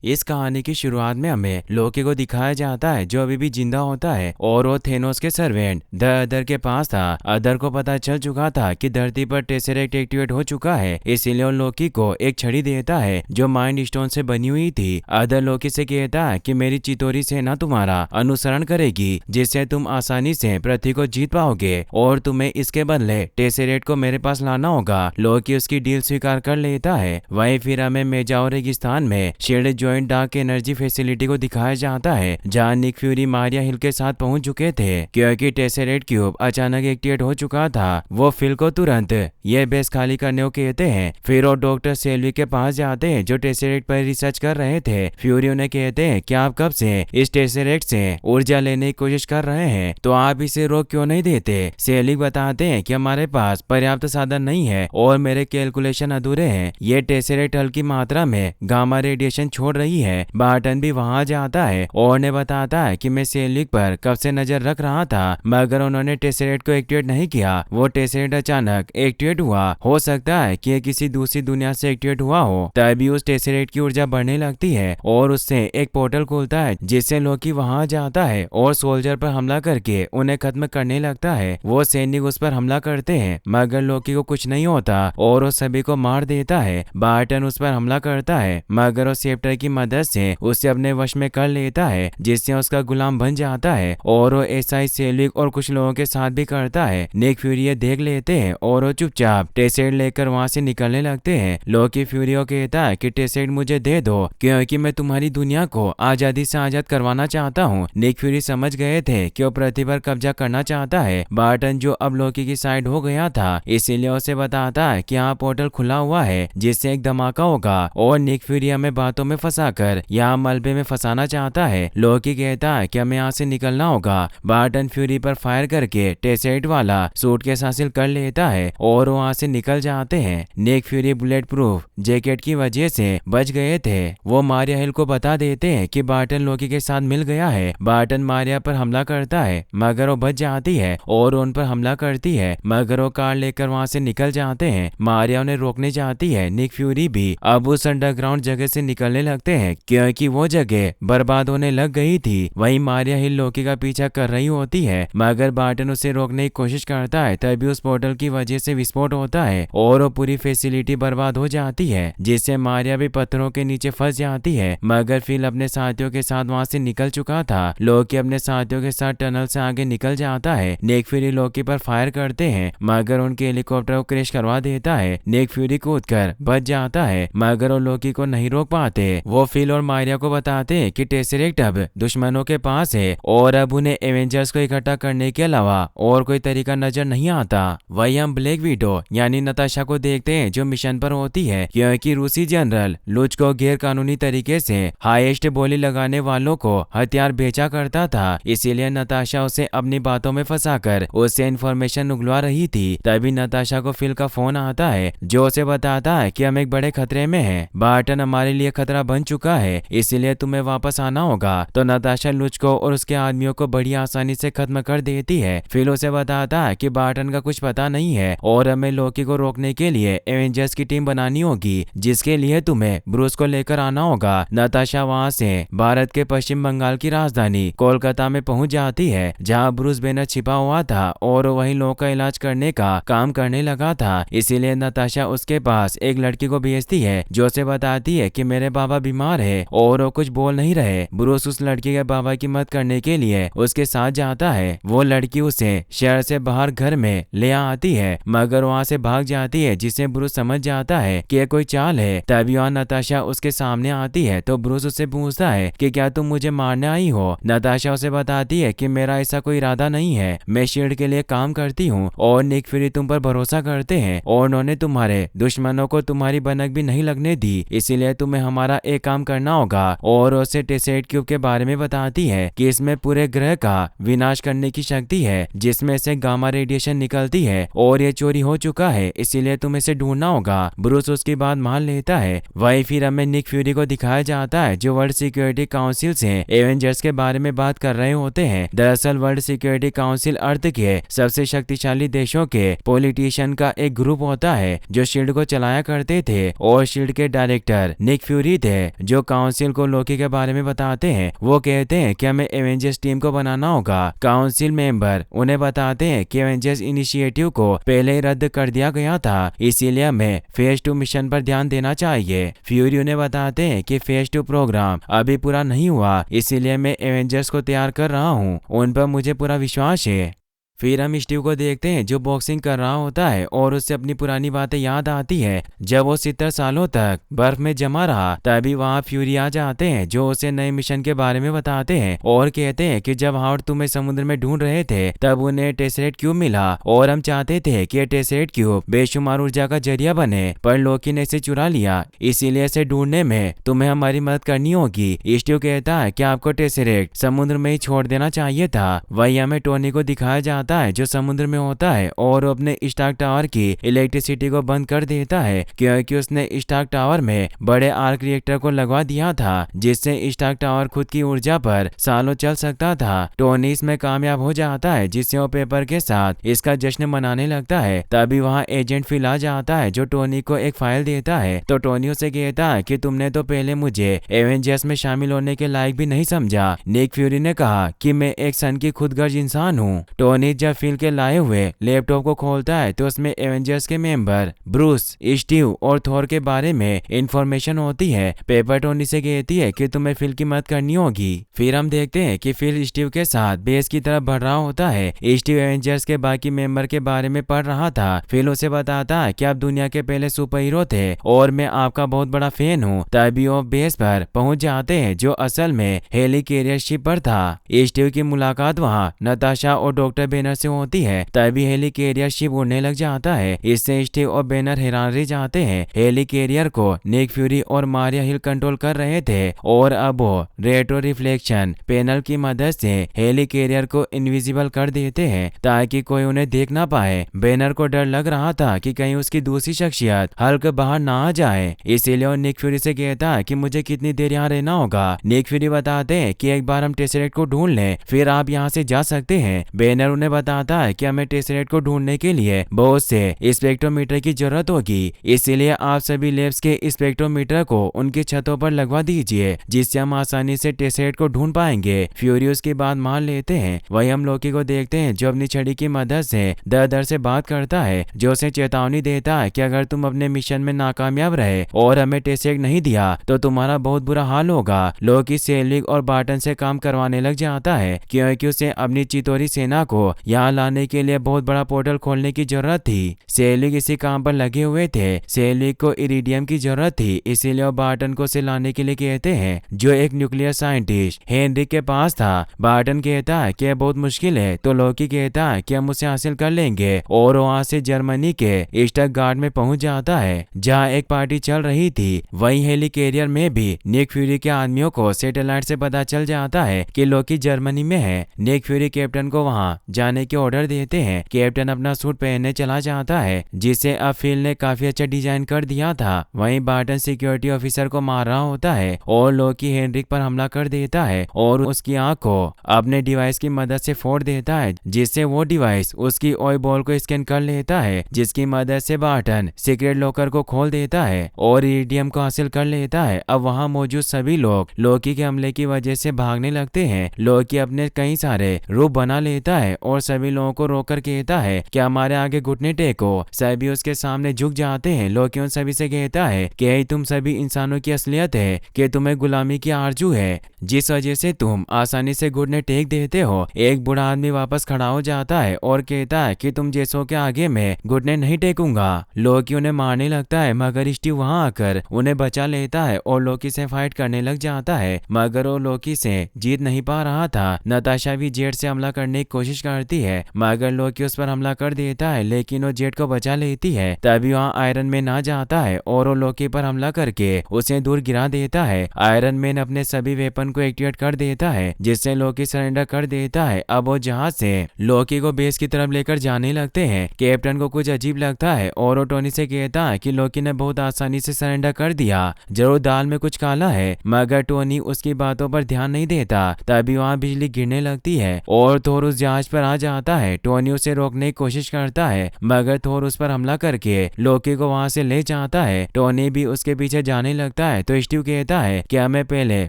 इस कहानी की शुरुआत में हमें लोकी को दिखाया जाता है जो अभी भी जिंदा होता है और वो थेनोस के सर्वेंट द अदर के पास था। अदर को पता चल चुका था कि धरती पर टेसरेक्ट एक्टिवेट हो चुका है, इसीलिए वो लोकी को एक छड़ी देता है जो माइंड स्टोन से बनी हुई थी। अदर लोकी से कहता है कि मेरी चितौरी सेना तुम्हारा अनुसरण करेगी, जिससे तुम आसानी से पृथ्वी को जीत पाओगे और तुम्हें इसके बदले टेसरेक्ट को मेरे पास लाना होगा। लोकी उसकी डील स्वीकार कर लेता है। वहीं फिर हमें मेजाओ रेगिस्तान में shield joint dark energy facility को दिखाया जाता है, जहां निक फ्यूरी मारिया हिल के साथ पहुंच चुके थे। क्योंकि टेसरेक्ट क्यूब अचानक एक्टिवेट हो चुका था, वो फिल को तुरंत ये बेस खाली करने को कहते हैं। फिर वो डॉक्टर सेल्वी के पास जाते हैं जो टेसरेक्ट पर रिसर्च कर रहे थे। फ्यूरी उन्हें कहते हैं कि आप कब से इस टेसरेक्ट से ऊर्जा लेने की कोशिश कर रहे हैं, तो आप इसे रोक क्यों नहीं देते। सेल्वी बताते हैं कि हमारे पास पर्याप्त साधन नहीं है और मेरे कैलकुलेशन अधूरे हैं। ये टेसरेक्ट हल्की मात्रा में गामा रेडिएशन छोड़ रही है। बार्टन भी वहां जाता है और उन्हें बताता है कि मैं सेलिक पर कब से नजर रख रहा था, मगर उन्होंने टेसरेक्ट को एक्टिवेट नहीं किया। वो टेसरेक्ट अचानक एक्टिवेट हुआ। हो सकता है कि किसी दूसरी दुनिया से एक्टिवेट हुआ हो। तभी उस टेसरेक्ट की ऊर्जा बढ़ने लगती है और उससे एक पोर्टल खुलता है, जिससे लोकी वहां जाता है और सोल्जर पर हमला करके उन्हें खत्म करने लगता है। वो सैनिक उस पर हमला करते हैं, मगर लोकी को कुछ नहीं होता और वो सभी को मार देता है। बार्टन उस पर हमला करता है, मगर वो सेप्टर की मदद से उसे अपने वश में कर लेता है, जिससे उसका गुलाम बन जाता है। और वो ऐसा ही सेलिक और कुछ लोगों के साथ भी करता है। निक फ्यूरी ये देख लेते हैं और वो चुपचाप टेसेट लेकर वहां से निकलने लगते हैं। लोकी फ्यूरी को कहता है कि टेसेट मुझे दे दो, क्योंकि मैं तुम्हारी दुनिया को आजादी से आजाद करवाना चाहता हूँ। निक फ्यूरी समझ गए थे कि वो पृथ्वी पर कब्जा करना चाहता है। बार्टन जो अब लोकी की साइड हो गया था, इसीलिए उसे बताता है कि यहाँ पोर्टल खुला हुआ है, जिससे एक धमाका होगा और निक फ्यूरी हमें बातों में फंसाकर यहाँ मलबे में फंसाना चाहता है। लोकी कहता है कि हमें यहाँ से निकलना होगा। बार्टन फ्यूरी पर फायर करके टेसेट वाला सूटकेस हासिल कर लेता है और वहाँ से निकल जाते हैं। Nick Fury bulletproof jacket की वजह से बच गए थे। वो मारिया हिल को बता देते हैं कि बार्टन लोकी के साथ मिल गया है। बार्टन मारिया पर हमला करता है, मगर वो बच जाती है और उन पर हमला करती है, मगर वो कार लेकर वहाँ से निकल जाते हैं। मारिया उन्हें रोकने जाती है। निक फ्यूरी भी अब उस अंडरग्राउंड जगह से निकलने लगते हैं, क्योंकि वो जगह बर्बाद होने लग गई थी। वहीं मारिया हिल लोकी का पीछा कर रही होती है, मगर बार्टन उसे रोकने की कोशिश करता है। तभी उस पोर्टल की वजह से विस्फोट होता है और वो पूरी फैसिलिटी बर्बाद हो जाती है, जिससे मारिया भी पत्थरों के नीचे फंस जाती है। मगर फिल अपने साथियों के साथ वहां से निकल चुका था। लोकी अपने साथियों के साथ टनल से आगे निकल जाता है। निक फ्यूरी लोकी पर फायर करते हैं, मगर उनके हेलीकॉप्टर को क्रैश करवा देता है। निक फ्यूरी कूदकर बच जाता है, मगर वो लोकी को नहीं रोक पाते। वो फिल और मारिया को बताते हैं कि टेसरेक्ट अब दुश्मनों के पास है और अब उन्हें एवेंजर्स को इकट्ठा करने के अलावा और कोई तरीका नजर नहीं आता। वही हम ब्लैक विडो यानी नताशा को देखते हैं, जो मिशन पर होती है, क्योंकि रूसी जनरल लुच को गैर कानूनी तरीके से हाईएस्ट बोली लगाने वालों को हथियार बेचा करता था। इसीलिए नताशा उसे अपनी बातों में फंसाकर उससे इंफॉर्मेशन उगलवा रही थी। तभी नताशा को फिल का फोन आता है, जो उसे बताता है कि हम एक बड़े खतरे में हैं। बार्टन हमारे लिए खतरा बन चुका है, इसीलिए तुम्हें वापस आना होगा। तो नताशा लुच को और उसके आदमियों को बड़ी आसानी से खत्म कर देती है। फिल उसे बताता है कि बार्टन का कुछ पता नहीं है और हमें लोकी को रोकने के लिए एवेंजर्स की टीम बनानी होगी, जिसके लिए तुम्हें ब्रूस को लेकर आना होगा। नताशा वहां से भारत के पश्चिम बंगाल की राजधानी कोलकाता में पहुंच जाती है, जहां ब्रूस बैनर छिपा हुआ था और वहीं लोगों का इलाज करने का काम करने लगा था। इसीलिए नताशा उसके पास एक लड़की को भेजती है, जो उसे बताती है कि मेरे बाबा बीमार है और वो कुछ बोल नहीं रहे। ब्रूस उस लड़की के बाबा की मदद करने के लिए उसके साथ जाता है। वो लड़की उसे शहर से बाहर घर में ले आती है, मगर वहाँ से भाग जाती है, जिससे ब्रूस समझ जाता है कि यह कोई चाल है। तभी वहाँ नताशा उसके सामने आती है, तो ब्रूस उससे पूछता है कि क्या तुम मुझे मारने आई हो। नताशा उसे बताती है कि मेरा ऐसा कोई इरादा नहीं है, मैं शील्ड के लिए काम करती हूँ और निक फ्यूरी तुम पर भरोसा करते हैं और उन्होंने तुम्हारे दुश्मनों को तुम्हारी भनक भी नहीं लगने दी। इसीलिए तुम्हें हमारा एक काम करना होगा। और उसे टेसेट क्यूब के बारे में बताती है कि इसमें पूरे ग्रह का विनाश करने की शक्ति है, जिसमें से गामा रेडिएशन निकलती है और ये चोरी हो चुका है, इसीलिए तुम्हें इसे ढूंढना होगा। ब्रूस उसकी बात मान लेता है। वही फिर हमें निक फ्यूरी को दिखाया जाता है, जो वर्ल्ड सिक्योरिटी काउंसिल से एवेंजर्स के बारे में बात कर रहे होते हैं। दरअसल वर्ल्ड सिक्योरिटी काउंसिल अर्थ के सबसे शक्तिशाली देशों के पॉलिटिशियन का एक ग्रुप होता है, जो शील्ड को चलाया करते थे और शील्ड के डायरेक्टर निक फ्यूरी थे। जो काउंसिल को लोकी के बारे में बताते हैं। वो कहते हैं कि हमें एवेंजर्स टीम को बनाना होगा। काउंसिल मेंबर उन्हें बताते हैं कि एवेंजर्स इनिशिएटिव को पहले ही रद्द कर दिया गया था, इसीलिए हमें फेज 2 मिशन पर ध्यान देना चाहिए। फ्यूरी उन्हें बताते हैं कि फेज 2 प्रोग्राम अभी पूरा नहीं हुआ, इसीलिए मैं एवेंजर्स को तैयार कर रहा हूँ, उन पर मुझे पूरा विश्वास है। फिर हम स्टीव को देखते हैं जो बॉक्सिंग कर रहा होता है और उससे अपनी पुरानी बातें याद आती है जब वो 70 सालों तक बर्फ में जमा रहा। तभी वहाँ फ्यूरी आ जाते हैं जो उसे नए मिशन के बारे में बताते हैं और कहते हैं कि जब हावर्ड तुम्हें समुद्र में ढूंढ रहे थे तब उन्हें टेसरेट क्यूब मिला और हम चाहते थे कि टेसरेट क्यूब बेशुमार ऊर्जा का जरिया बने, पर लोकी ने इसे चुरा लिया, इसीलिए इसे ढूंढने में तुम्हें हमारी मदद करनी होगी। स्टीव कहता है कि आपको टेसरेट समुद्र में ही छोड़ देना चाहिए था। वही हमें टोनी को दिखाया जाता है जो समुद्र में होता है और अपने स्टार्क टावर की इलेक्ट्रिसिटी को बंद कर देता है क्योंकि उसने स्टार्क टावर में बड़े आर्क रिएक्टर को लगवा दिया था जिससे स्टार्क टावर खुद की ऊर्जा पर सालों चल सकता था। टोनी इसमें कामयाब हो जाता है जिससे वो पेपर के साथ इसका जश्न मनाने लगता है। तभी वहाँ एजेंट फिल आ जाता है जो टोनी को एक फाइल देता है। तो टोनी उसे कहता है कि तुमने तो पहले मुझे एवेंजर्स में शामिल होने के लायक भी नहीं समझा। निक फ्यूरी ने कहा कि मैं एक सन की खुदगर्ज इंसान हूँ। टोनी जब फिल के लाए हुए लैपटॉप को खोलता है तो उसमें एवेंजर्स के मेंबर ब्रूस, स्टीव और थॉर के बारे में इंफॉर्मेशन होती है। पेपर टोनी से कहती है कि तुम्हें फिल की मदद करनी होगी। फिर हम देखते हैं कि फिल स्टीव के साथ बेस की तरफ बढ़ रहा होता है। स्टीव एवेंजर्स के बाकी मेंबर के बारे में पढ़ रहा था। फिल उसे बताता है कि आप दुनिया के पहले सुपर हीरो थे और मैं आपका बहुत बड़ा फैन हूँ। तभी वो बेस पर पहुंच जाते हैं जो असल में हेली कैरियर शिप पर था। स्टीव की मुलाकात वहाँ नताशा और डॉक्टर बेनर से होती है। तभी हेली कैरियर शिप उड़ने लग जाता है। इससे स्टीव और बेनर हैरान रह जाते हैं। हेली कैरियर को निक फ्यूरी और मारिया हिल कंट्रोल कर रहे थे और अब वो रेट्रो रिफ्लेक्शन पैनल की मदद से हेली कैरियर को इनविजिबल कर देते हैं ताकि कोई उन्हें देख ना पाए। बेनर को डर लग रहा था कि कहीं उसकी दूसरी शख्सियत हल्क बाहर ना आ जाए, इसीलिए वो निक फ्यूरी से कहता है कि मुझे कितनी देर यहाँ रहना होगा। निक फ्यूरी बताते हैं कि एक बार हम टेसरेट को ढूंढ लें फिर आप यहाँ से जा सकते हैं। बेनर उन्हें बताता है कि हमें टेसरेट को ढूंढने के लिए बहुत से स्पेक्ट्रोमीटर की जरूरत होगी, इसीलिए आप सभी लैब्स के स्पेक्ट्रोमीटर को उनकी छतों पर लगवा दीजिए जिससे हम आसानी से टेसरेट को ढूंढ पाएंगे। फ्यूरी उसकी बात मान लेते हैं। वही हम लोकी को देखते हैं जो अपनी छड़ी की मदद से दर से बात करता है जो उसे चेतावनी देता है कि अगर तुम अपने मिशन में नाकामयाब रहे और हमें टेसरेट नहीं दिया तो तुम्हारा बहुत बुरा हाल होगा। लोकी सेलिक और बार्टन से काम करवाने लग जाता है क्योंकि उसे अपनी चितौरी सेना को यहाँ लाने के लिए बहुत बड़ा पोर्टल खोलने की जरूरत थी। सेलिक इसी काम पर लगे हुए थे। सेलिक को इरिडियम की जरूरत थी, इसीलिए वो बार्टन को उसे लाने के लिए कहते हैं जो एक न्यूक्लियर साइंटिस्ट हेनरिक के पास था। बार्टन कहता है कि बहुत मुश्किल है तो लोकी कहता है कि हम उसे हासिल कर लेंगे और वहाँ से जर्मनी के स्टटगार्ट में पहुंच जाता है जहाँ एक पार्टी चल रही थी। वही हेली कैरियर में भी निक फ्यूरी के आदमियों को सैटेलाइट से पता चल जाता है कि लोकी जर्मनी में है। निक फ्यूरी कैप्टन को वहाँ जाने के ऑर्डर देते हैं। कैप्टन अपना सूट पहनने चला जाता है जिसे अब फिल ने काफी अच्छा डिजाइन कर दिया था। वहीं बार्टन सिक्योरिटी ऑफिसर को मार रहा होता है और लोकी हेनरिक पर हमला कर देता है और उसकी आंख को अपने डिवाइस की मदद से फोड़ देता है जिससे वो डिवाइस उसकी ऑय बॉल को स्कैन कर लेता है जिसकी मदद से बार्टन सीक्रेट लॉकर को खोल देता है और इरिडियम को हासिल कर लेता है। अब वहाँ मौजूद सभी लोग लोकी के हमले की वजह से भागने लगते हैं। लोकी अपने कई सारे रूप बना लेता है और सभी लोगों को रोककर कहता है कि हमारे आगे घुटने टेको। सभी उसके सामने झुक जाते हैं। लोकी उन सभी से कहता है कि यही तुम सभी इंसानों की असलियत है कि तुम्हें गुलामी की आरजू है जिस वजह से तुम आसानी से घुटने टेक देते हो। एक बूढ़ा आदमी वापस खड़ा हो जाता है और कहता है कि तुम जैसों के आगे मैं घुटने नहीं टेकूंगा। लोकी उन्हें मारने लगता है मगर स्टीव वहां आकर उन्हें बचा लेता है और लोकी से फाइट करने लग जाता है मगर वो लोकी से जीत नहीं पा रहा था। नताशा भी जेट से हमला करने की कोशिश करती है मगर लोकी उस पर हमला कर देता है लेकिन वो जेट को बचा लेती है। तभी वहाँ आयरन मैन आ जाता है और वो लोकी पर हमला करके उसे दूर गिरा देता है। आयरन मैन अपने सभी वेपन को एक्टिवेट कर देता है जिससे लोकी सरेंडर कर देता है। अब वो जहाज से लोकी को बेस की तरफ लेकर जाने लगते हैं। कैप्टन को कुछ अजीब लगता है और वो टोनी से कहता है कि लोकी ने बहुत आसानी से सरेंडर कर दिया, जरूर दाल में कुछ काला है, मगर टोनी उसकी बातों पर ध्यान नहीं देता। तभी वहाँ बिजली गिरने लगती है और थोर उस जहाज पर आ आ जाता है। टोनी उसे रोकने की कोशिश करता है मगर थोर उस पर हमला करके लोकी को वहां से ले जाता है। टोनी भी उसके पीछे जाने लगता है तो स्टीव कहता है कि हमें पहले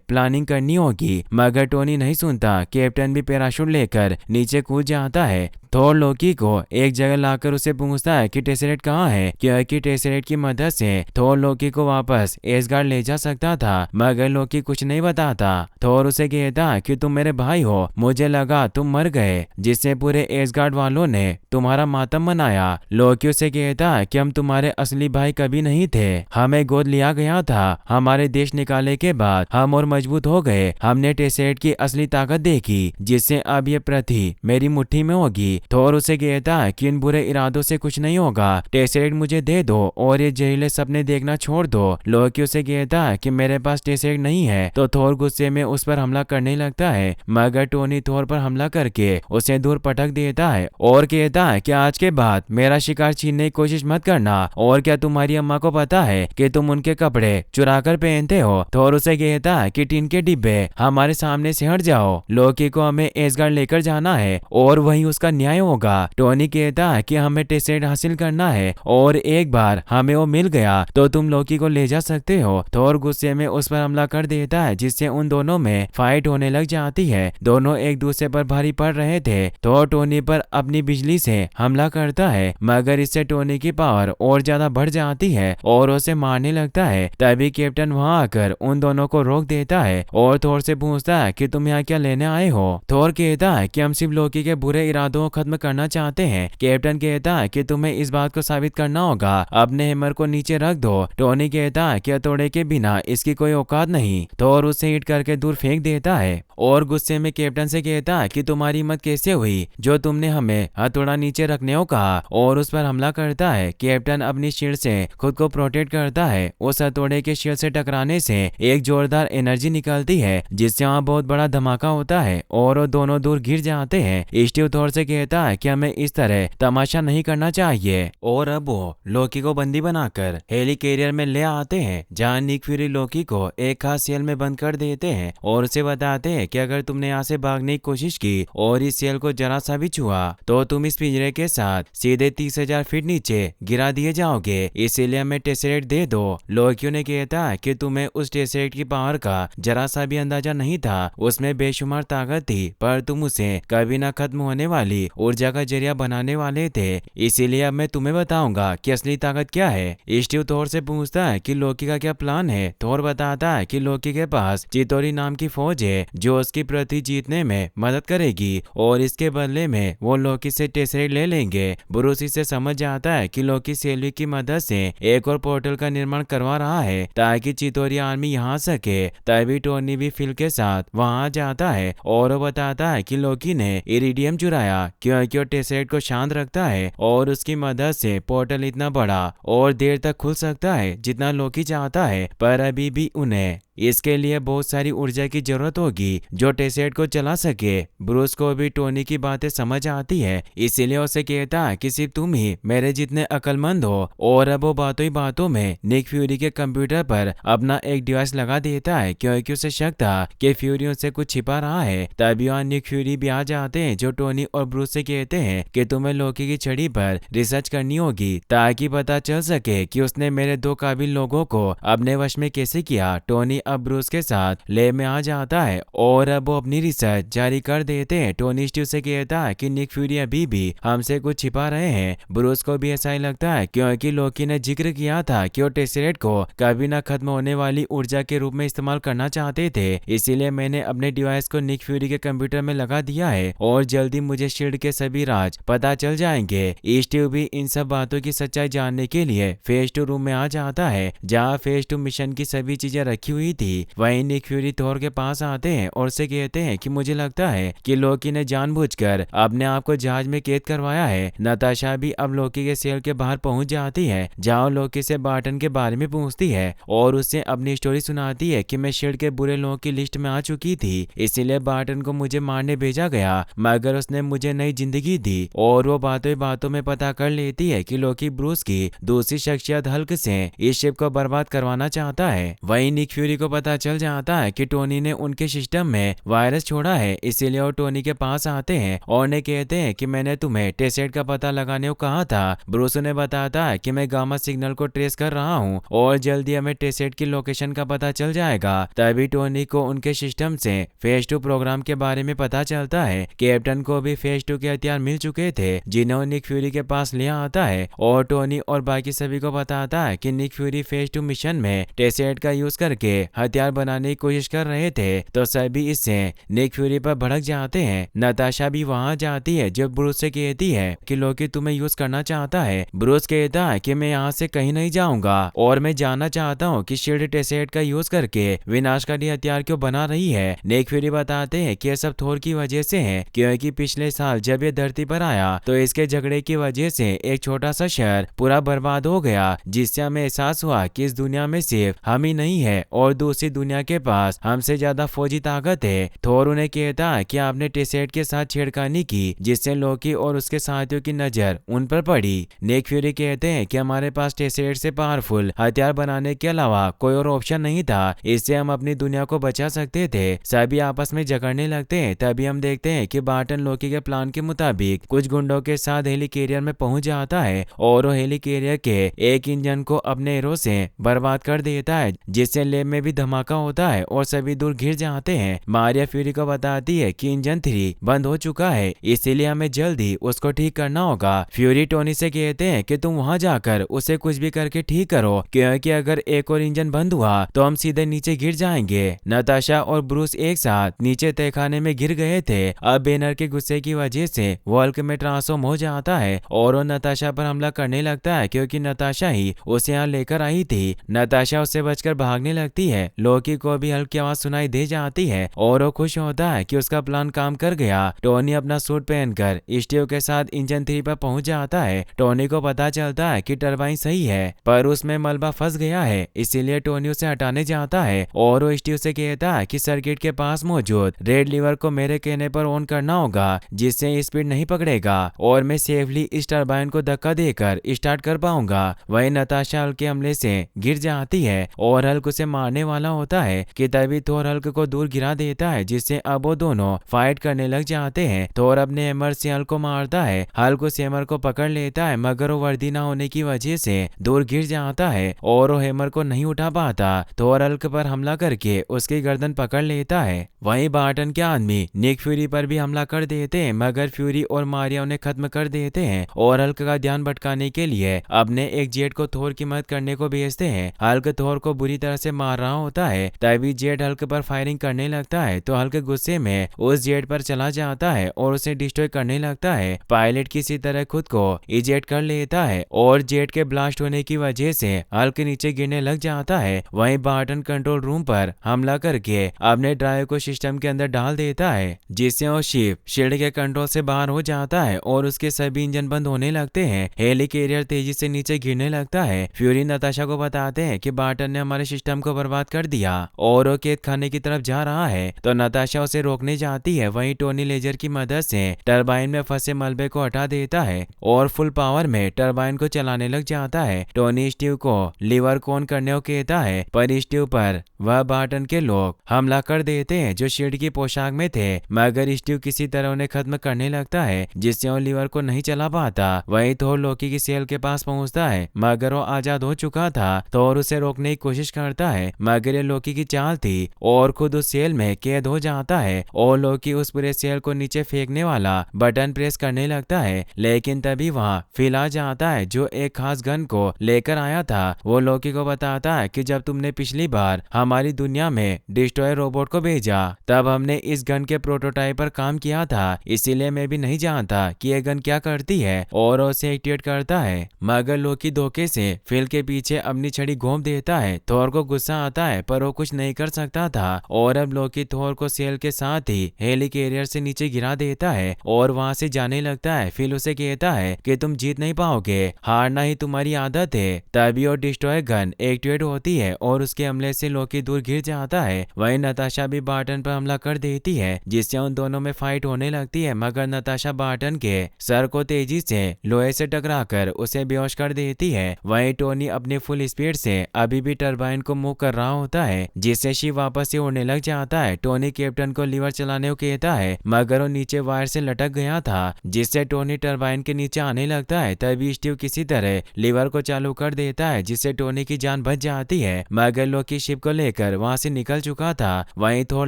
प्लानिंग करनी होगी मगर टोनी नहीं सुनता। कैप्टन भी पैराशूट लेकर नीचे कूद जाता है। थोर लोकी को एक जगह लाकर उसे पूछता है कि टेसरेट कहाँ है, क्योंकि टेसरेट की मदद से थोर लोकी को वापस एसगार्ड ले जा सकता था मगर लोकी कुछ नहीं बताता। थोर उसे कहता कि तुम मेरे भाई हो, मुझे लगा तुम मर गए, जिससे पूरे एसगार्ड वालों ने तुम्हारा मातम मनाया। लोकी उसे कहता कि हम तुम्हारे असली भाई कभी नहीं थे, हमें गोद लिया गया था। हमारे देश निकाले के बाद हम और मजबूत हो गए। हमने टेसरेट की असली ताकत देखी जिससे अब ये पृथ्वी मेरी मुट्ठी में होगी। थोर उसे कहता है कि इन बुरे इरादों से कुछ नहीं होगा, टेसरेट मुझे दे दो और ये जहरीले सपने देखना छोड़ दो। लोकी उसे कहता है कि मेरे पास टेसरेट नहीं है तो थोर गुस्से में उस पर हमला करने लगता है मगर टोनी थोर पर हमला करके उसे दूर पटक देता है और कहता है कि आज के बाद मेरा शिकार छीनने की कोशिश मत करना। और क्या तुम्हारी अम्मा को पता है कि तुम उनके कपड़े चुरा कर पहनते हो? थोर उसे कहता है कि टीन के डिब्बे हमारे सामने से हट जाओ, लोकी को हमें एसगार्ड लेकर जाना है और वही उसका न्याय होगा। टोनी कहता है कि हमें टेसरेट हासिल करना है और एक बार हमें वो मिल गया तो तुम लोकी को ले जा सकते हो। थोर गुस्से में उस पर हमला कर देता है जिससे उन दोनों में फाइट होने लग जाती है। दोनों एक दूसरे पर भारी पड़ रहे थे तो टोनी पर अपनी बिजली से हमला करता है मगर इससे टोनी की पावर और ज्यादा बढ़ जाती है और उसे मारने लगता है। तभी कैप्टन वहां आकर उन दोनों को रोक देता है और थोर से पूछता है कि तुम यहाँ क्या लेने आए हो? थोर कहता है कि हम सिर्फ लोकी के बुरे इरादों को खत्म करना चाहते हैं। कैप्टन कहता है कि तुम्हें इस बात को साबित करना होगा, अपने हैमर को नीचे रख दो। टोनी कहता है कि हथौड़े के बिना इसकी कोई औकात नहीं। थोर उसे हिट करके दूर फेंक देता है और गुस्से में कैप्टन से कहता है कि तुम्हारी हिम्मत कैसे हुई जो तुमने हमें हथौड़ा नीचे रखने को कहा, और उस पर हमला करता है। कैप्टन अपनी शील्ड से खुद को प्रोटेक्ट करता है। उस हथौड़े के शील्ड से टकराने से एक जोरदार एनर्जी निकलती है जिससे वहाँ बहुत बड़ा धमाका होता है और वो दोनों दूर गिर जाते हैं। स्टीव थोर से कहता है कि हमें इस तरह तमाशा नहीं करना चाहिए और अब वो लोकी को बंदी बनाकर हेली कैरियर में ले आते हैं जहाँ निक फ्यूरी लोकी को एक खास सेल में बंद कर देते हैं और उसे बताते हैं कि अगर तुमने यहाँ से भागने की कोशिश की और इस सेल को जरा सा भी छुआ तो तुम इस पिंजरे के साथ सीधे 30,000 फीट नीचे गिरा दिए जाओगे, इसीलिए हमें टेसरेट दे दो। लोकी ने कहता है कि तुम्हें उस टेसरेट की पावर का जरा सा भी अंदाजा नहीं था, उसमें बेशुमार ताकत थी पर तुम उसे कभी न खत्म होने वाली ऊर्जा का जरिया बनाने वाले थे, इसीलिए अब मैं तुम्हें बताऊंगा कि असली ताकत क्या है। स्टीव थोर से पूछता है कि लोकी का क्या प्लान है। थोर बताता है कि लोकी के पास चितोरी नाम की फौज है जो उसकी पृथ्वी जीतने में मदद करेगी और इसके बदले में वो लोकी से टेसरेट ले लेंगे। ब्रूस इसे समझ जाता है कि लोकी सेल्वी की मदद से एक और पोर्टल का निर्माण करवा रहा है ताकि चितोरी आर्मी यहाँ आ सके। तभी टोनी भी फिल के साथ वहां जाता है और वो बताता है कि लोकी ने इरिडियम चुराया क्योंकि वो टेसरेट को शांत रखता है और उसकी मदद से पोर्टल इतना बड़ा और देर तक खुल सकता है जितना लोकी चाहता है, पर अभी भी उन्हें इसके लिए बहुत सारी ऊर्जा की जरूरत होगी जो टेसरेट को चला सके। ब्रूस को भी टोनी की बातें समझ आती है, इसीलिए उसे कहता है कि सिर्फ तुम ही मेरे जितने अक्लमंद हो, और अब वो बातों ही बातों में निक फ्यूरी के कंप्यूटर पर अपना एक डिवाइस लगा देता है क्योंकि उसे शक था कि फ्यूरी उससे कुछ छिपा रहा है। तभी वहाँ निक फ्यूरी भी आ जाते हैं जो टोनी और ब्रूस से कहते हैं कि तुम्हें लोकी की छड़ी पर रिसर्च करनी होगी ताकि पता चल सके कि उसने मेरे 2 काबिल लोगों को अपने वश में कैसे किया। टोनी अब ब्रूस के साथ लैब में आ जाता है और अब वो अपनी रिसर्च जारी कर देते हैं। टोनी स्टीव से कहता है कि निक फ्यूरी अभी भी हमसे कुछ छिपा रहे हैं। ब्रूस को भी ऐसा ही लगता है क्योंकि लोकी ने जिक्र किया था कि वो टेसरेट को कभी न खत्म होने वाली ऊर्जा के रूप में इस्तेमाल करना चाहते थे, इसीलिए मैंने अपने डिवाइस को निक फ्यूरी के कंप्यूटर में लगा दिया है और जल्दी मुझे शील्ड के सभी राज पता चल जाएंगे। स्टीव भी इन सब बातों की सच्चाई जानने के लिए फेज 2 रूम में आ जाता है जहाँ फेज 2 मिशन की सभी चीजें रखी हुई थी। वहीं निक फ्यूरी थोर के पास आते हैं और से कहते हैं कि मुझे लगता है कि लोकी ने जानबूझकर अपने आप को जहाज में कैद करवाया है। नताशा भी अब लोकी के सेल के बाहर पहुंच जाती है जहां लोकी से बार्टन के बारे में पूछती है और उससे अपनी स्टोरी सुनाती है कि मैं शील्ड के बुरे लोगों की लिस्ट में आ चुकी थी, इसीलिए बार्टन को मुझे मारने भेजा गया मगर उसने मुझे नई जिंदगी दी। और वो बातों ही बातों में पता कर लेती है कि लोकी ब्रूस की दूसरी शख्सियत हल्क से इस शिप को बर्बाद करवाना चाहता है। वहीं निक फ्यूरी को पता चल जाता है कि टोनी ने उनके सिस्टम सिस्टम में वायरस छोड़ा है, इसीलिए वो टोनी के पास आते हैं और उन्हें कहते हैं कि मैंने तुम्हें टेसेट का पता लगाने को कहा था। ब्रूस उन्हें बताता है कि मैं गामा सिग्नल को ट्रेस कर रहा हूँ और जल्दी हमें टेसेट की लोकेशन का पता चल जाएगा। तभी टोनी को उनके सिस्टम से फेज 2 प्रोग्राम के बारे में पता चलता है। कैप्टन को भी फेज 2 के हथियार मिल चुके थे जिन्हें निक फ्यूरी के पास ले आता है और टोनी और बाकी सभी को बताता है कि निक फ्यूरी फेज 2 मिशन में टेसेट का यूज करके हथियार बनाने की कोशिश कर रहे थे। तो सभी इससे निक फ्यूरी पर भड़क जाते हैं। नताशा भी वहां जाती है जो ब्रूस से कहती है कि लोकी तुम्हें यूज करना चाहता है। ब्रूस कहता है कि मैं यहाँ से कहीं नहीं जाऊंगा और मैं जानना चाहता हूँ कि शील्ड टेसेट का यूज करके विनाशकारी हथियार क्यों बना रही है। निक फ्यूरी बताते हैं कि यह सब थोर की वजह से है, क्योंकि पिछले साल जब ये धरती पर आया तो इसके झगड़े की वजह से एक छोटा सा शहर पूरा बर्बाद हो गया, जिससे हमें एहसास हुआ कि इस दुनिया में सिर्फ हम ही नहीं है और दूसरी दुनिया के पास हमसे ज्यादा फौजी ताकत है। थोर उन्हें कहता है कि आपने टेसेट के साथ छेड़खानी की, जिससे लोकी और उसके साथियों की नजर उन पर पड़ी। निक फ्यूरी कहते हैं कि हमारे पास टेसेट से पावरफुल हथियार बनाने के अलावा कोई और ऑप्शन नहीं था, इससे हम अपनी दुनिया को बचा सकते थे। सभी आपस में झगड़ने लगते हैं। तभी हम देखते हैं कि बार्टन लोकी के प्लान के मुताबिक कुछ गुंडों के साथ हेली कैरियर में पहुंच जाता है और वो हेली कैरियर के एक इंजन को अपने एरो से बर्बाद कर देता है, जिससे लैब में भी धमाका होता है और सभी दूर घिर जाते हैं। मारिया फ्यूरी को बताती है कि इंजन 3 बंद हो चुका है, इसीलिए हमें जल्दी उसको ठीक करना होगा। फ्यूरी टोनी से कहते हैं कि तुम वहां जाकर उसे कुछ भी करके ठीक करो, क्योंकि अगर एक और इंजन बंद हुआ तो हम सीधे नीचे गिर जाएंगे। नताशा और ब्रूस एक साथ नीचे तहखाने में गिर गए थे। अब बैनर के गुस्से की वजह से वो हल्क में ट्रांसफॉर्म हो जाता है और वो नताशा पर हमला करने लगता है, क्योंकि नताशा ही उसे यहाँ लेकर आई थी। नताशा उससे बचकर भागने लगती है। लोकी को भी हल्की आवाज सुनाई दे जाती है और वो खुश होता है कि उसका प्लान काम कर गया। टोनी अपना सूट पहनकर स्टीव के साथ इंजन 3 पर पहुंच जाता है। टोनी को पता चलता है कि टरबाइन सही है, पर उसमें मलबा फंस गया है, इसीलिए टोनी उसे हटाने जाता है और वो स्टीव से कहता है कि सर्किट के पास मौजूद रेड लीवर को मेरे कहने पर ऑन करना होगा, जिससे स्पीड नहीं पकड़ेगा और मैं सेफली इस टरबाइन को धक्का देकर स्टार्ट कर पाऊंगा। वही नताशा हल्क के हमले से गिर जाती है और हल्क उसे मारने वाला होता है कि तभी थोर हल्क को दूर गिरा देता है, जिससे अब वो दोनों फाइट करने लग जाते हैं। थोर अपने हैमर से हल्क को मारता है। हल्क उस हैमर को पकड़ लेता है, मगर वो वर्दी ना होने की वजह से दूर गिर जाता है और वो हैमर को नहीं उठा पाता। थोर हल्क पर हमला करके उसकी गर्दन पकड़ लेता है। वहीं बार्टन के आदमी निक फ्यूरी पर भी हमला कर देते हैं, मगर फ्यूरी और मारिया उन्हें खत्म कर देते हैं और हल्क का ध्यान भटकाने के लिए अपने एक जेट को थोर की मदद करने को भेजते हैं। हल्क थोर को बुरी तरह से मार रहा होता है, तभी जेट हल्क पर फायरिंग करने लगता है तो हल्क गुस्से में उस जेट पर चला जाता है और उसे डिस्ट्रॉय करने लगता है। पायलट किसी तरह खुद को इजेक्ट कर लेता है और जेट के ब्लास्ट होने की वजह से हल्क नीचे गिरने लग जाता है। वहीं बार्टन कंट्रोल रूम पर हमला करके अपने ड्राइव को सिस्टम के अंदर डाल देता है, जिससे वो शिप शील्ड के कंट्रोल से बाहर हो जाता है और उसके सभी इंजन बंद होने लगते हैं। हेली कैरियर तेजी से नीचे गिरने लगता है। फ्यूरी नताशा को बताते हैं कि बार्टन ने हमारे सिस्टम को बर्बाद कर दिया और वो कैद खाने की तरफ जा रहा है, तो नताशा उसे रोकने जाती है। वहीं टोनी लेजर की मदद से टरबाइन में फंसे मलबे को हटा देता है और फुल पावर में टरबाइन को चलाने लग जाता है। टोनी स्टीव को लीवर को ऑन करने को कहता है, पर स्टीव पर वह बार्टन के लोग हमला कर देते हैं जो शील्ड की पोशाक में थे, मगर स्टीव किसी तरह उन्हें खत्म करने लगता है, जिससे वो लीवर को नहीं चला पाता। वहीं थोर लोकी की सेल के पास पहुंचता है, मगर वो आजाद हो चुका था। थोर उसे रोकने की कोशिश करता है, मगर ये लोकी की चाल थी और खुद उस सेल में कैद हो जाता है और लोकी उस पूरे सेल को नीचे फेंकने वाला बटन प्रेस करने लगता है, लेकिन तभी वहाँ फिल आ जाता है जो एक खास गन को लेकर आया था। वो लोकी को बताता है कि जब तुमने पिछली बार हमारी दुनिया में डिस्ट्रॉयर रोबोट को भेजा, तब हमने इस गन के प्रोटोटाइप पर काम किया था, इसीलिए मैं भी नहीं जानता कि यह गन क्या करती है और उसे एक्टिवेट करता है। मगर लोकी धोखे से फिल के पीछे अपनी छड़ी घोंप देता है। थोर को गुस्सा आता है, पर वो कुछ नहीं कर सकता था और अब लोकी थोर को सेल के साथ ही हेली कैरियर से नीचे गिरा देता है और वहां से जाने लगता है। फिल उसे कहता है कि तुम जीत नहीं पाओगे, हारना ही तुम्हारी आदत है। तभी और डिस्ट्रॉय गन एक्टिवेट होती है और उसके हमले से लोकी दूर गिर जाता है। वहीं नताशा भी बार्टन पर हमला कर देती है, जिससे उन दोनों में फाइट होने लगती है, मगर नताशा बार्टन के सर को तेजी से लोहे से टकराकर उसे बेहोश कर देती है। वहीं टोनी अपनी फुल स्पीड से अभी भी टरबाइन को मूव कर रहा होता है, जिससे शिप वापस से उड़ने लग जाता आता है टोनी कैप्टन को लीवर चलाने को कहता है, मगर वो नीचे वायर से लटक गया था, जिससे टोनी टरबाइन के नीचे आने लगता है। तभी स्टीव किसी तरह लीवर को चालू कर देता है, जिससे टोनी की जान बच जाती है, मगर लोकी शिप को लेकर वहां से निकल चुका था। वहीं थोर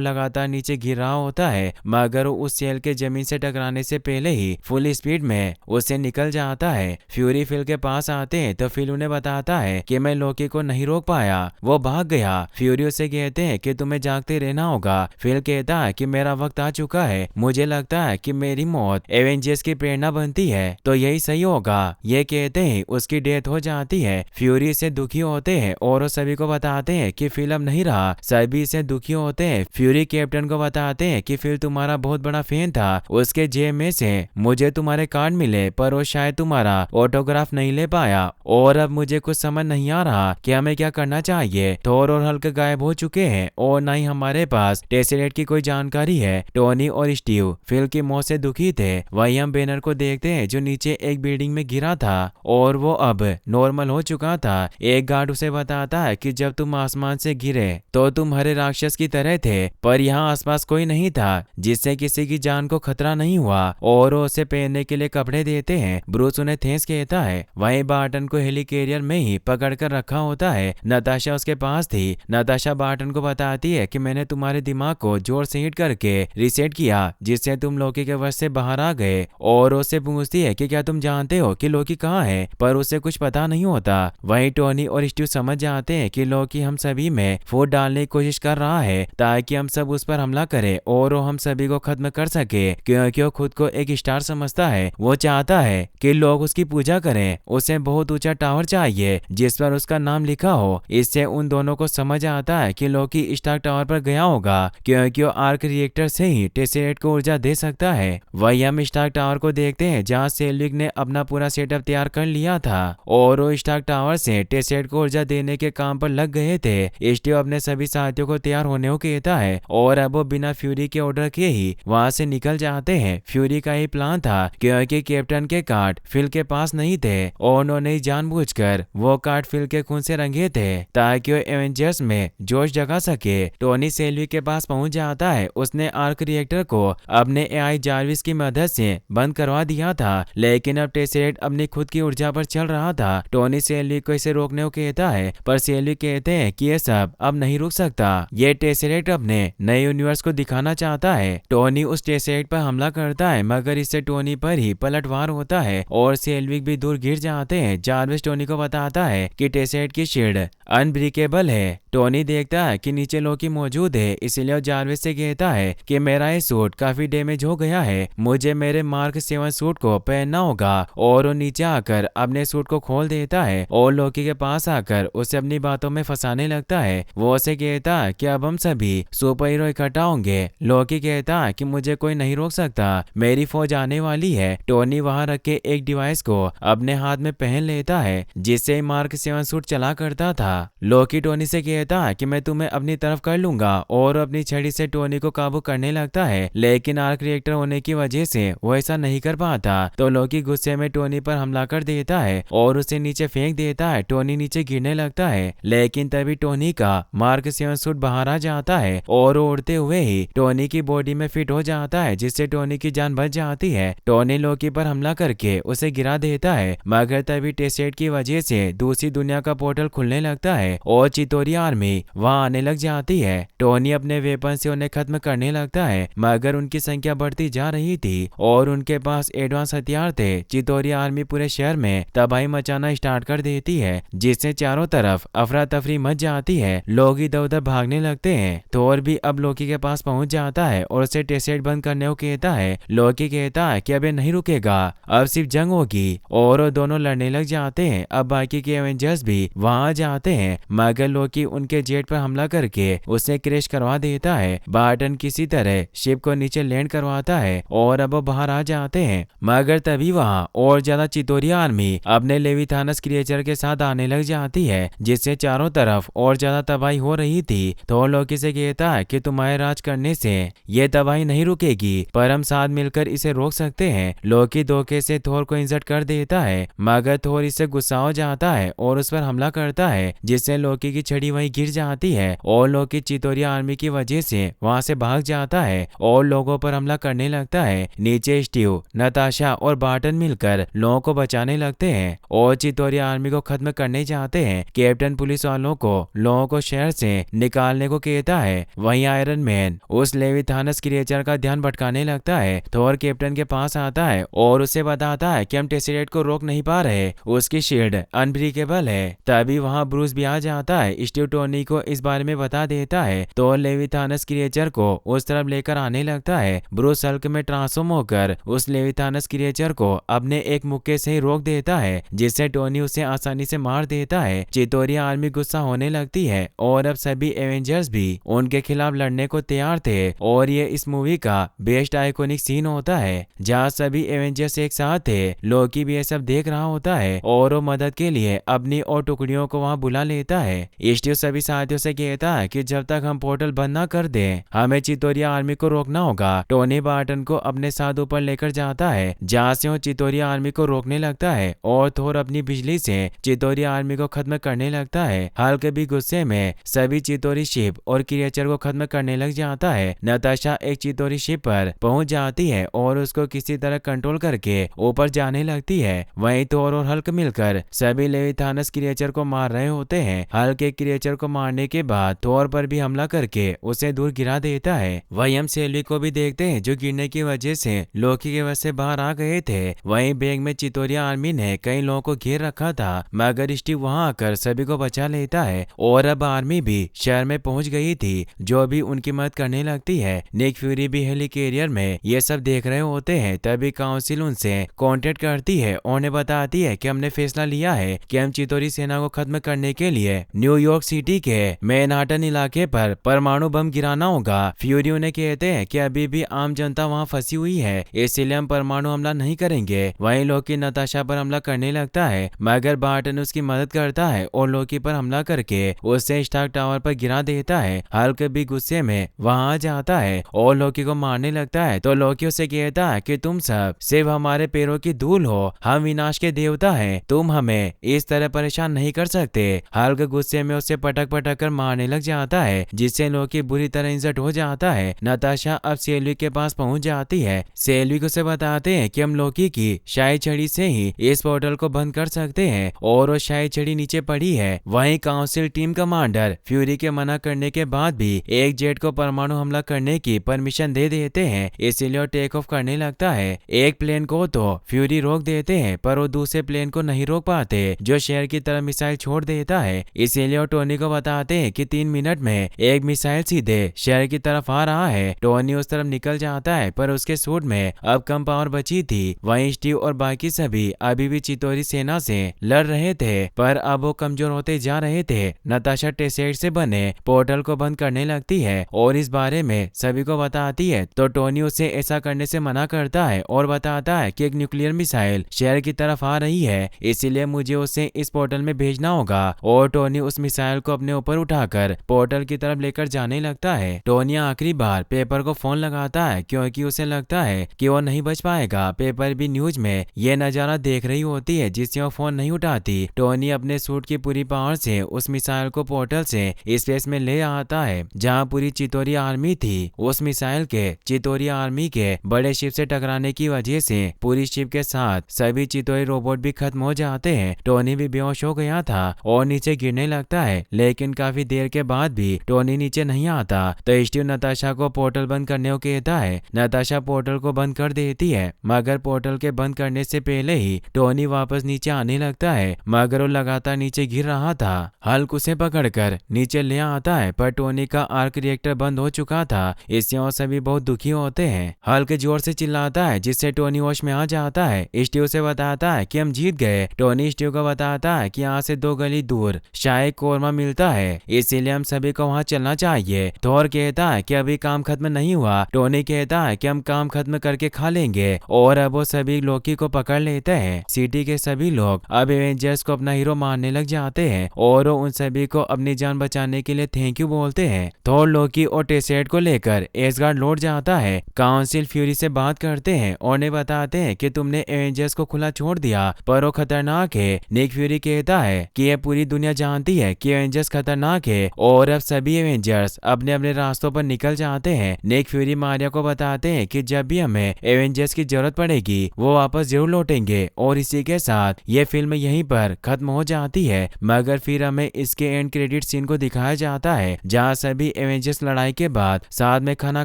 लगातार नीचे गिर रहा होता है, मगर वो उस सेल के जमीन से टकराने से पहले ही फुल स्पीड में उससे निकल जाता है। फ्यूरी फिल के पास आते हैं तो फिल उन्हें बताता है कि मैं लोकी को नहीं रोक पाया, वो भाग गया। फ्यूरी उसे कहते हैं कि तुम्हें जागते रहना होगा। फिल कहता है कि मेरा वक्त आ चुका है, मुझे लगता है कि मेरी मौत एवेंजर्स की प्रेरणा बनती है, तो यही सही होगा। ये कहते ही उसकी डेथ हो जाती है। फ्यूरी से दुखी होते हैं और वो सभी को बताते हैं कि फिल अब नहीं रहा। सभी से दुखी होते हैं। फ्यूरी कैप्टन को बताते हैं कि फिल तुम्हारा बहुत बड़ा फैन था, उसके जेब में से मुझे तुम्हारे कार्ड मिले, पर वो शायद तुम्हारा ऑटोग्राफ नहीं ले पाया, और अब मुझे कुछ समझ नहीं आ रहा कि हमें क्या करना चाहिए। थोर और हल्क गायब हो चुके हैं और न ही हमारे पास टेसरेट की कोई जानकारी है। टोनी और स्टीव फिल की मौत से दुखी थे। वहीं हम बैनर को देखते हैं जो नीचे एक बिल्डिंग में गिरा था और वो अब नॉर्मल हो चुका था। एक गार्ड उसे बताता है कि जब तुम आसमान से गिरे तो तुम हरे राक्षस की तरह थे, पर यहाँ आसपास कोई नहीं था जिससे किसी की जान को खतरा नहीं हुआ, और वो उसे पहनने के लिए कपड़े देते हैं। ब्रूस उन्हें थैंक्स कहता है। वहीं बार्टन को हेलीकैरियर में ही पकड़ कर रखा होता है। नताशा उसके पास थी। नताशा बार्टन को बताती है कि मैंने तुम्हारे दिमाग को जोर से हिट करके रीसेट किया, जिससे तुम लोकी के वश से बाहर आ गए, और उससे पूछती है कि क्या तुम जानते हो कि लोकी कहाँ है, पर उसे कुछ पता नहीं होता। वहीं टोनी और स्टीव समझ जाते हैं कि लोकी हम सभी में फूट डालने की कोशिश कर रहा है ताकि हम सब उस पर हमला करें और वो हम सभी को खत्म कर सके, क्योंकि वो खुद को एक स्टार समझता है। वो चाहता है कि लोग उसकी पूजा करें। उसे बहुत ऊंचा टावर चाहिए जिस पर उसका नाम लिखा हो। इससे उन दोनों को समझ आता है कि लोकी स्टार्क टावर पर गया होगा, क्योंकि वो आर्क रिएक्टर से ही टेसरेट को ऊर्जा दे सकता है। वही हम स्टार्क टावर को देखते हैं जहाँ सेल्विक ने अपना पूरा सेटअप तैयार कर लिया था और वो स्टार्क टावर से टेसरेट को ऊर्जा देने के काम पर लग गए थे। स्टीव अपने सभी साथियों को तैयार होने को कहता है और अब वो बिना फ्यूरी के ऑर्डर के ही वहां से निकल जाते हैं। फ्यूरी का ही प्लान था, क्योंकि कैप्टन के कार्ड फिल के पास नहीं थे और उन्होंने जानबूझकर वो कार्ड फिल के खून से रंगे थे ताकि वो एवेंजर्स में जोश जगा सके। टोनी सेल्विक के पास पहुंच जाता है। उसने आर्क रिएक्टर को अपने एआई जार्विस की मदद से बंद करवा दिया था, लेकिन अब टेसरेट अपनी खुद की ऊर्जा पर चल रहा था। टोनी सेल्विक को इसे रोकने को कहता है, पर सेल्विक कहते हैं कि ये सब अब नहीं रुक सकता। ये टेसरेट अपने नए यूनिवर्स को दिखाना चाहता है। टोनी उस टेसरेट पर हमला करता है, मगर इससे टोनी पर ही पलटवार होता है और सेल्विक भी दूर गिर जाते हैं। जार्विस टोनी को बताता है कि टेसरेट की शील्ड अनब्रेकेबल है। टोनी देखता है कि नीचे लोकी मौजूद है, इसलिए वो जार्विस से कहता है कि मेरा ये सूट काफी डैमेज हो गया है, मुझे मेरे मार्क 7 सूट को पहनना होगा। और वो नीचे आकर अपने सूट को खोल देता है और लोकी के पास आकर उसे अपनी बातों में फंसाने लगता है। वो उसे कहता है कि अब हम सभी सुपर हीरो इकट्ठा होंगे। लोकी कहता है कि मुझे कोई नहीं रोक सकता, मेरी फौज आने वाली है। टोनी वहां रखे एक डिवाइस को अपने हाथ में पहन लेता है, जिससे मार्क 7 सूट चला करता था। लोकी टोनी से कहता है कि मैं तुम्हें अपनी तरफ कर लूंगा और अपनी छड़ी से टोनी को काबू करने लगता है, लेकिन आर्क रिएक्टर होने की वजह से वो ऐसा नहीं कर पाता। तो लोकी गुस्से में टोनी पर हमला कर देता है और उसे नीचे फेंक देता है। टोनी नीचे गिरने लगता है, लेकिन तभी टोनी का मार्क 7 सूट बाहर आ जाता है और उड़ते हुए ही टोनी की बॉडी में फिट हो जाता है, जिससे टोनी की जान बच जाती है। टोनी लोकी पर हमला करके उसे गिरा देता है, मगर तभी टेसरेट की वजह से दूसरी दुनिया का पोर्टल खुलने लगता है और चितोरी आर्मी वहां आने लग जाती है। टोनी अपने वेपन से उन्हें खत्म करने लगता है, मगर उनकी संख्या बढ़ती जा रही थी और उनके पास एडवांस हथियार थे। चितोरी आर्मी पूरे शहर में तबाही मचाना स्टार्ट कर देती है, जिससे चारों तरफ अफरा तफरी मच जाती है। लोग इधर उधर भागने लगते हैं। थोर भी अब लोकी के पास पहुंच जाता है और उसे टेसरेट बंद करने को कहता है। लोकी कहता है कि अब ये नहीं रुकेगा, अब सिर्फ जंग होगी, और वो दोनों लड़ने लग जाते हैं। अब बाकी के एवेंजर्स भी वहां जाते हैं, मगर लोकी उनके जेट पर हमला करके उसे क्रैश करवा देता है। बार्टन किसी तरह शिप को नीचे लैंड करवाता है और अब वो बाहर आ जाते हैं, मगर तभी वहां और ज्यादा चितोरी आर्मी अपने लेविथानस क्रिएचर के साथ आने लग जाती है, जिससे चारों तरफ और ज्यादा तबाही हो रही थी। तो लोकी से कहता है कि तुम्हारे राज करने से ये तबाही नहीं रुकेगी, पर हम साथ मिलकर इसे रोक सकते हैं। लोकी धोखे से थोर को इंसर्ट कर देता है, मगर थोर इससे गुस्सा हो जाता है और उस पर हमला करता है, जिससे लोकी की छड़ी वहीं गिर जाती है और लोकी चितोरिया आर्मी की वजह से वहाँ से भाग जाता है और लोगों पर हमला करने लगता है। नीचे स्टीव, नताशा और बार्टन मिलकर लोगों को बचाने लगते हैं और चितोरिया आर्मी को खत्म करने चाहते हैं। कैप्टन पुलिस वालों को लोगों को शहर से निकालने को कहता है। वहीं आयरन मैन उस लेविथानस क्रिएचर का ध्यान भटकाने लगता है। थोर कैप्टन के पास आता है और उसे बताता है कि हम टेसेरेट को रोक नहीं पा रहे, उसकी शील्ड अनब्रेकेबल है। तभी वहां ब्रूस भी आ जाता है। स्टीव टोनी को इस बारे में बता देता है तो लेविथानस क्रिएचर को उस तरफ लेकर आने लगता है। ब्रूस हल्क में ट्रांसफॉर्म होकर उस लेविथानस क्रिएचर को अपने एक मुक्के से ही रोक देता है, जिससे टोनी उसे आसानी से मार देता है। चितोरिया आर्मी गुस्सा होने लगती है और अब सभी एवेंजर्स भी उनके खिलाफ लड़ने को तैयार थे और ये इस मूवी का बेस्ट आइकॉनिक सीन होता है जहाँ सभी एवेंजर्स एक साथ थे। लोकी भी ये सब देख रहा होता है और वो मदद के लिए अपनी और टुकड़ियों को वहाँ बुला लेता है। स्टीव सभी साथियों से कहता है कि जब तक हम पोर्टल बंद ना कर दें हमें चितोरिया आर्मी को रोकना होगा। टोनी बार्टन को अपने साथ ऊपर लेकर जाता है जहाँ से वो चितोरिया आर्मी को रोकने लगता है और थोर अपनी बिजली से चितोरिया आर्मी को खत्म करने लगता है। हल्क भी गुस्से में सभी चितोरी शिप और क्रिएचर को खत्म करने लग जाता है। नताशा एक चितोरी शिप पर पहुंच जाती है और उसको किसी तरह कंट्रोल करके ऊपर जाने लगती है। वहीं थोर और हल्क मिलकर सभी लेविथानस क्रिएचर को मार रहे होते हैं। हल्क एक क्रिएचर को मारने के बाद थोर पर भी हमला करके उसे दूर गिरा देता है। वहीं हम सेल्वी को भी देखते हैं जो गिरने की वजह से लोकी के वजह से बाहर आ गए थे। वहीं बैग में चितोरिया आर्मी ने कई लोगों को घेर रखा था मगर स्टीव वहां आकर सभी को बचा लेता है और अब आर्मी भी शहर में पहुंच गई थी जो भी उनकी मदद करने लगती है। निक फ्यूरी भी हेली कैरियर में ये सब देख रहे होते हैं। तभी काउंसिल उनसे कांटेक्ट करती है और उन्हें बताती है कि हमने फैसला लिया है कि हम चितोरी सेना को खत्म करने के लिए न्यूयॉर्क सिटी के मैनहाटन इलाके पर परमाणु बम गिराना होगा। फ्यूरी उन्हें कहते हैं कि अभी भी आम जनता वहां फंसी हुई है, इसलिए हम परमाणु हमला नहीं करेंगे। वहीं लोकी नताशा पर हमला करने लगता है मगर बार्टन उसकी मदद करता है और लोकी पर हमला करके उसे स्टार्क टावर पर गिरा देता है। हल्क भी गुस्से में वहां आ जाता है और लोकी को मारने लगता है तो लोकी उसे कहता है कि तुम सब सिर्फ हमारे पैरों की धूल हो, हम विनाश के देवता हैं, तुम हमें इस तरह परेशान नहीं कर सकते। हल्क गुस्से में उसे पटक पटक कर मारने लग जाता है जिससे लोकी बुरी तरह इंजर्ड हो जाता है। नताशा अब सेल्वी के पास पहुंच जाती है। सेल्वी को से बताते हैं कि हम लोकी की शाही छड़ी से ही इस पोर्टल को बंद कर सकते हैं और वो शाही छड़ी नीचे पड़ी है। वहीं काउंसिल टीम कमांडर फ्यूरी के मना करने के बाद भी एक जेट को परमाणु हमला करने की परमिशन दे देते हैं, इसीलिए वो टेक ऑफ करने लगता है। एक प्लेन को तो फ्यूरी रोक देते हैं पर वो दूसरे प्लेन को नहीं रोक पाते जो शहर की तरफ मिसाइल छोड़ देता है। इसीलिए वो टोनी को बताते हैं कि 3 मिनट में एक मिसाइल सीधे शहर की तरफ आ रहा है। टोनी उस तरफ निकल जाता है पर उसके सूट में अब कम पावर बची थी। वहीं स्टीव और बाकी सभी अभी भी चितोरी सेना से लड़ रहे थे पर अब वो कमजोर होते जा रहे थे। नताशा टेसेट से बने पोर्टल को बंद करने लगती है और इस बारे में सभी को बताती है तो टोनी उसे ऐसा करने से मना करता है और बताता है कि एक न्यूक्लियर मिसाइल शहर की तरफ आ रही है, इसीलिए मुझे उसे इस पोर्टल में भेजना होगा। और टोनी उस मिसाइल को अपने ऊपर उठाकर पोर्टल की तरफ लेकर जाने लगता है। टोनी आखिरी बार पेपर को फोन लगाता है क्योंकि उसे लगता है कि वो नहीं बच पाएगा। पेपर भी न्यूज में ये नजारा देख रही होती है जिससे वो फोन नहीं उठाती। टोनी अपने सूट की पूरी पावर से उस मिसाइल को पोर्टल से स्पेस में ले आता है जहाँ पूरी चितोरी आर्मी थी। उस मिसाइल के चितोरी आर्मी के बड़े शिप से टकराने की वजह से पूरी शिप के साथ सभी चितोरी रोबोट भी खत्म हो जाते हैं। टोनी भी बेहोश हो गया था और नीचे गिरने लगता है लेकिन काफी देर के बाद भी टोनी नीचे नहीं आता तो स्टीव नताशा को पोर्टल बंद करने को कहता है। नताशा पोर्टल को बंद कर देती है मगर पोर्टल के बंद करने से पहले ही टोनी वापस नीचे आने लगता है मगर वो लगातार नीचे गिर रहा था। हल्क उसे पकड़कर नीचे ले आता है पर टोनी का आर्क रिएक्टर बंद हो चुका था, इससे वो सभी बहुत दुखी होते हैं। हल्क जोर से चिल्लाता है जिससे टोनी होश में आ जाता है। स्टीव से बताता है कि हम जीत गए। टोनी स्टीव को बताता है कि यहाँ से 2 गली दूर शाही कोरमा मिलता है, इसीलिए हम सभी को वहाँ चलना चाहिए। थोर कहता है कि अभी काम खत्म नहीं हुआ। टोनी कहता है कि हम काम खत्म करके खा लेंगे और अब वो सभी लोकी को पकड़ लेते हैं। सिटी के सभी लोग अब एवेंजर्स को अपना हीरो मानने लग जाते हैं और वो उन सभी को अपनी जान बचाने के लिए थैंक यू बोलते हैं। थोर लोकी और टेसेट को लेकर एसगार्ड लौट जाता है। काउंसिल फ्यूरी से बात करते हैं और उन्हें बताते हैं कि तुमने एवेंजर्स को खुला छोड़ दिया पर वो खतरनाक है। निक फ्यूरी कहता है कि यह पूरी दुनिया जानती है कि एवेंजर्स खतरनाक है और अब सभी एवेंजर्स एवेंजर्स अपने अपने रास्तों पर निकल जाते हैं। निक फ्यूरी मारिया को बताते हैं कि जब भी हमें एवेंजर्स की जरूरत पड़ेगी वो वापस जरूर लौटेंगे। और इसी के साथ ये फिल्म यहीं पर खत्म हो जाती है, मगर फिर हमें इसके एंड क्रेडिट सीन को दिखाया जाता है जहाँ सभी एवेंजर्स लड़ाई के बाद साथ में खाना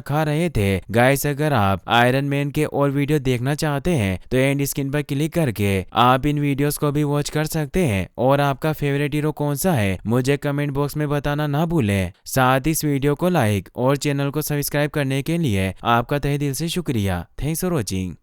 खा रहे थे। गाइस, अगर आप आयरन मैन के और वीडियो देखना चाहते हैं तो एंड स्क्रीन पर क्लिक करके आप इन वीडियोस को भी वॉच कर सकते हैं। और आपका फेवरेट हीरो कौन सा है मुझे कमेंट बॉक्स में बताना ना भूलें। साथ ही इस वीडियो को लाइक और चैनल को सब्सक्राइब करने के लिए आपका तहे दिल से शुक्रिया। Thanks for watching.